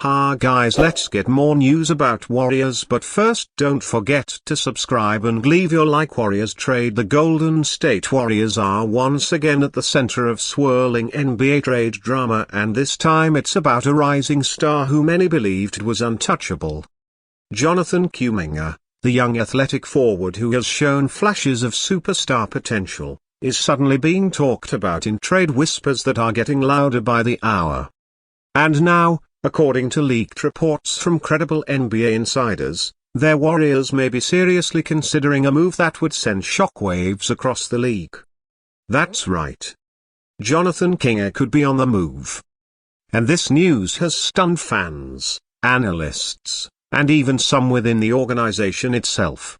Ha guys, let's get more news about Warriors, but first don't forget to subscribe and leave your like. Warriors trade. The Golden State Warriors are once again at the center of swirling NBA trade drama, and this time it's about a rising star who many believed was untouchable. Jonathan Kuminga, the young athletic forward who has shown flashes of superstar potential, is suddenly being talked about in trade whispers that are getting louder by the hour. And now, according to leaked reports from credible NBA insiders, their Warriors may be seriously considering a move that would send shockwaves across the league. That's right. Jonathan Kuminga could be on the move. And this news has stunned fans, analysts, and even some within the organization itself.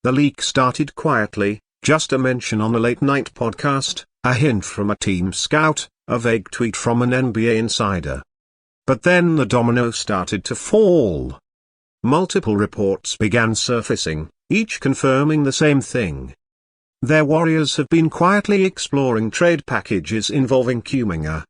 The leak started quietly, just a mention on a late-night podcast, a hint from a team scout, a vague tweet from an NBA insider. But then the domino started to fall. Multiple reports began surfacing, each confirming the same thing. Their Warriors have been quietly exploring trade packages involving Kuminga.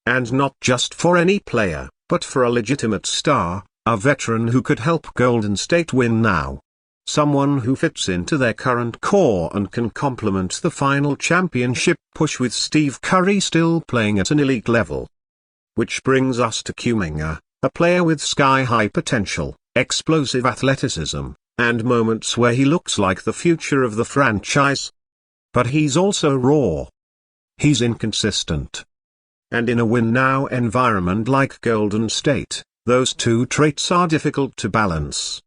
And not just for any player, but for a legitimate star, a veteran who could help Golden State win now. Someone who fits into their current core and can complement the final championship push with Steve Curry still playing at an elite level. Which brings us to Kuminga, a player with sky-high potential, explosive athleticism, and moments where he looks like the future of the franchise. But he's also raw. He's inconsistent. And in a win-now environment like Golden State, those two traits are difficult to balance.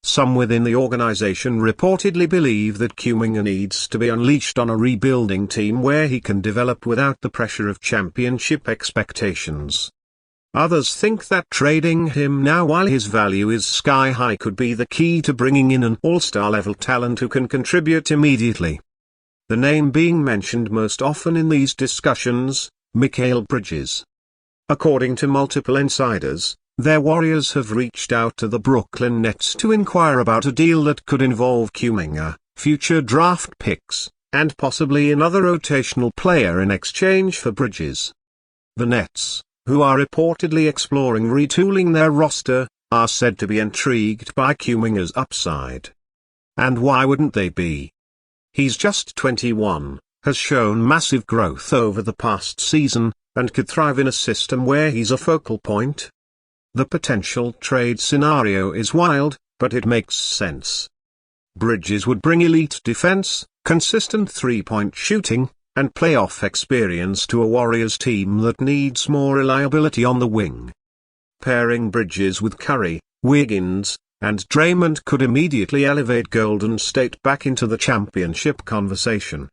Some within the organization reportedly believe that Kuminga needs to be unleashed on a rebuilding team where he can develop without the pressure of championship expectations. Others think that trading him now while his value is sky-high could be the key to bringing in an all-star level talent who can contribute immediately. The name being mentioned most often in these discussions, Mikal Bridges. According to multiple insiders, their Warriors have reached out to the Brooklyn Nets to inquire about a deal that could involve Kuminga, future draft picks, and possibly another rotational player in exchange for Bridges. The Nets, who are reportedly exploring retooling their roster, are said to be intrigued by Kuminga's upside. And why wouldn't they be? He's just 21, has shown massive growth over the past season, and could thrive in a system where he's a focal point. The potential trade scenario is wild, but it makes sense. Bridges would bring elite defense, consistent three-point shooting, and playoff experience to a Warriors team that needs more reliability on the wing. Pairing Bridges with Curry, Wiggins, and Draymond could immediately elevate Golden State back into the championship conversation.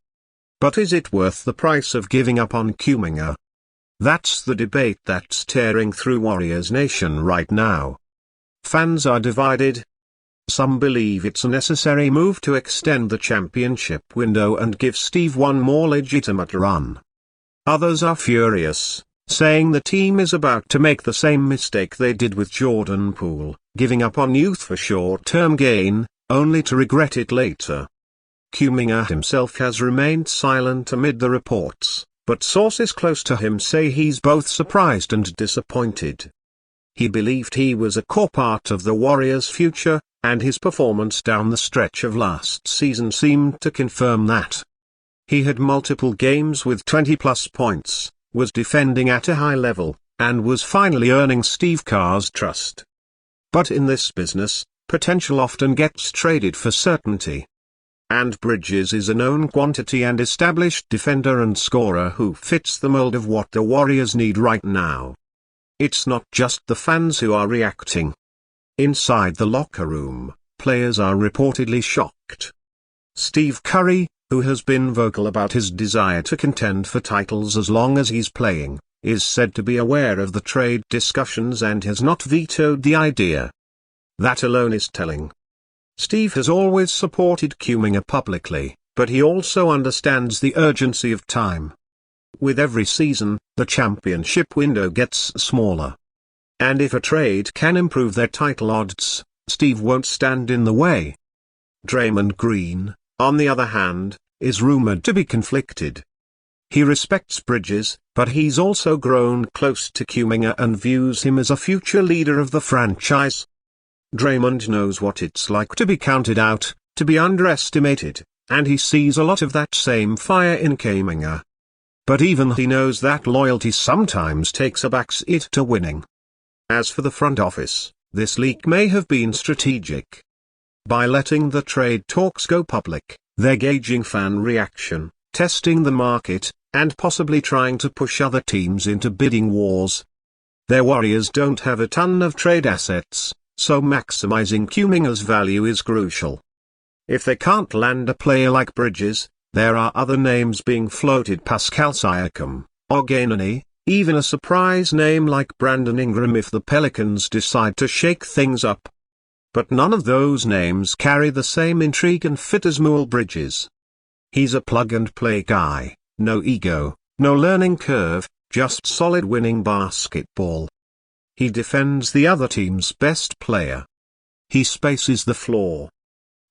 But is it worth the price of giving up on Kuminga? That's the debate that's tearing through Warriors Nation right now. Fans are divided. Some believe it's a necessary move to extend the championship window and give Steve one more legitimate run. Others are furious, saying the team is about to make the same mistake they did with Jordan Poole, giving up on youth for short-term gain, only to regret it later. Kuminga himself has remained silent amid the reports, but sources close to him say he's both surprised and disappointed. He believed he was a core part of the Warriors' future, and his performance down the stretch of last season seemed to confirm that. He had multiple games with 20-plus points, was defending at a high level, and was finally earning Steve Kerr's trust. But in this business, potential often gets traded for certainty. And Bridges is a known quantity and established defender and scorer who fits the mold of what the Warriors need right now. It's not just the fans who are reacting. Inside the locker room, players are reportedly shocked. Steve Curry, who has been vocal about his desire to contend for titles as long as he's playing, is said to be aware of the trade discussions and has not vetoed the idea. That alone is telling. Steve has always supported Kuminga publicly, but he also understands the urgency of time. With every season, the championship window gets smaller. And if a trade can improve their title odds, Steve won't stand in the way. Draymond Green, on the other hand, is rumored to be conflicted. He respects Bridges, but he's also grown close to Kuminga and views him as a future leader of the franchise. Draymond knows what it's like to be counted out, to be underestimated, and he sees a lot of that same fire in Kuminga. But even he knows that loyalty sometimes takes a backseat to winning. As for the front office, this leak may have been strategic. By letting the trade talks go public, they're gauging fan reaction, testing the market, and possibly trying to push other teams into bidding wars. Their Warriors don't have a ton of trade assets, so maximizing Kuminga's value is crucial. If they can't land a player like Bridges, there are other names being floated: Pascal Siakam, Oganani, even a surprise name like Brandon Ingram if the Pelicans decide to shake things up. But none of those names carry the same intrigue and fit as Bridges. He's a plug-and-play guy, no ego, no learning curve, just solid winning basketball. He defends the other team's best player. He spaces the floor.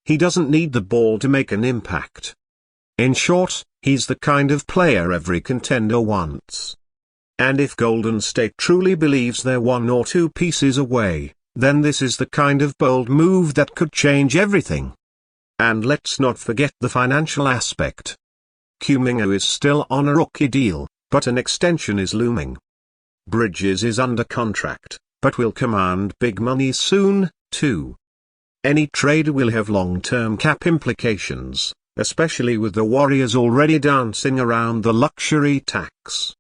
He doesn't need the ball to make an impact. In short, he's the kind of player every contender wants. And if Golden State truly believes they're one or two pieces away, then this is the kind of bold move that could change everything. And let's not forget the financial aspect. Kuminga is still on a rookie deal, but an extension is looming. Bridges is under contract, but will command big money soon, too. Any trade will have long-term cap implications, especially with the Warriors already dancing around the luxury tax.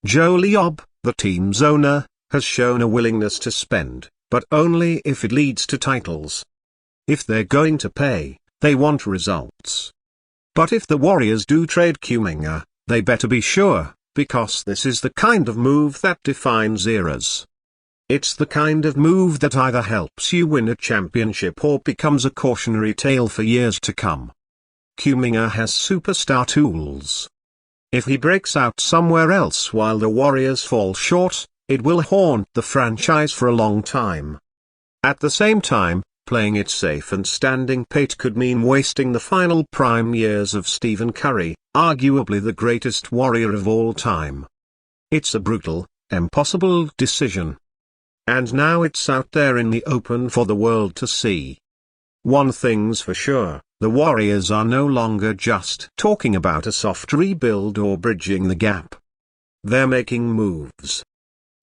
Joe Liob, the team's owner, has shown a willingness to spend, but only if it leads to titles. If they're going to pay, they want results. But if the Warriors do trade Kuminga, they better be sure, because this is the kind of move that defines eras. It's the kind of move that either helps you win a championship or becomes a cautionary tale for years to come. Kuminga has superstar tools. If he breaks out somewhere else while the Warriors fall short, it will haunt the franchise for a long time. At the same time, playing it safe and standing pat could mean wasting the final prime years of Stephen Curry, arguably the greatest Warrior of all time. It's a brutal, impossible decision. And now it's out there in the open for the world to see. One thing's for sure, the Warriors are no longer just talking about a soft rebuild or bridging the gap. They're making moves.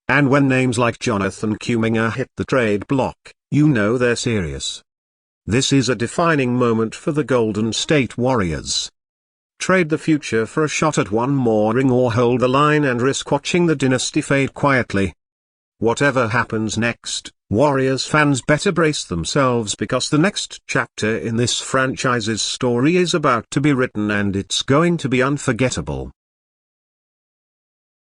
And when names like Jonathan Kuminga hit the trade block, you know they're serious. This is a defining moment for the Golden State Warriors. Trade the future for a shot at one more ring, or hold the line and risk watching the dynasty fade quietly. Whatever happens next, Warriors fans better brace themselves, because the next chapter in this franchise's story is about to be written, and it's going to be unforgettable.